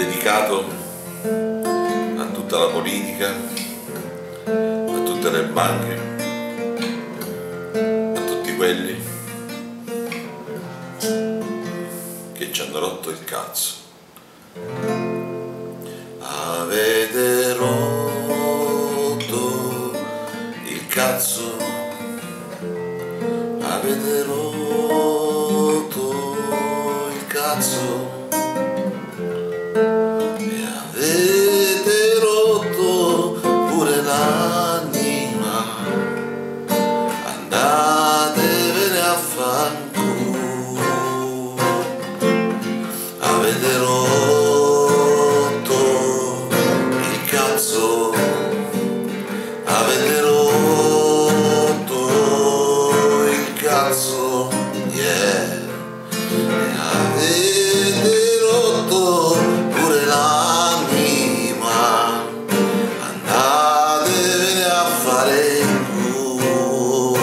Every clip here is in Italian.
dedicato a tutta la politica, a tutte le banche, a tutti quelli che ci hanno rotto il cazzo. Avete rotto il cazzo, avete rotto il cazzo. Avete rotto pure l'anima, andatevene a fanculo. Avete rotto il cazzo, avete rotto il cazzo, yeah. Avete rotto pure l'anima, andatevene a fare il culo.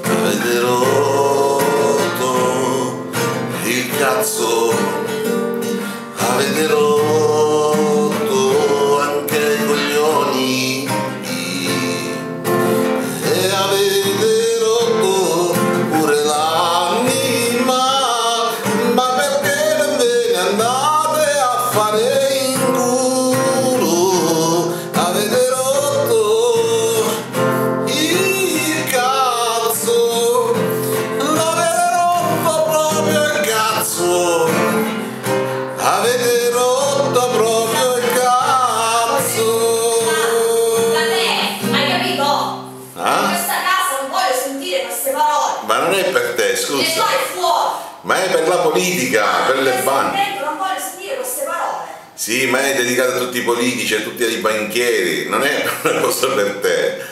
Avete rotto il cazzo, avete rotto anche i coglioni e avete rotto pure l'anima. Ma perché non ve ne andate a fare in culo? Avete rotto il cazzo, l'avete rotto proprio il cazzo, avete rotto proprio il cazzo. Vabbè, hai capito? Ah? In questa casa non voglio sentire queste parole. Ma non è per te, Le scusa, fai fuori. ma è per la politica, per le banche. Non voglio sentire queste parole. Sì, ma è dedicato a tutti i politici, a tutti i banchieri, non è una cosa per te.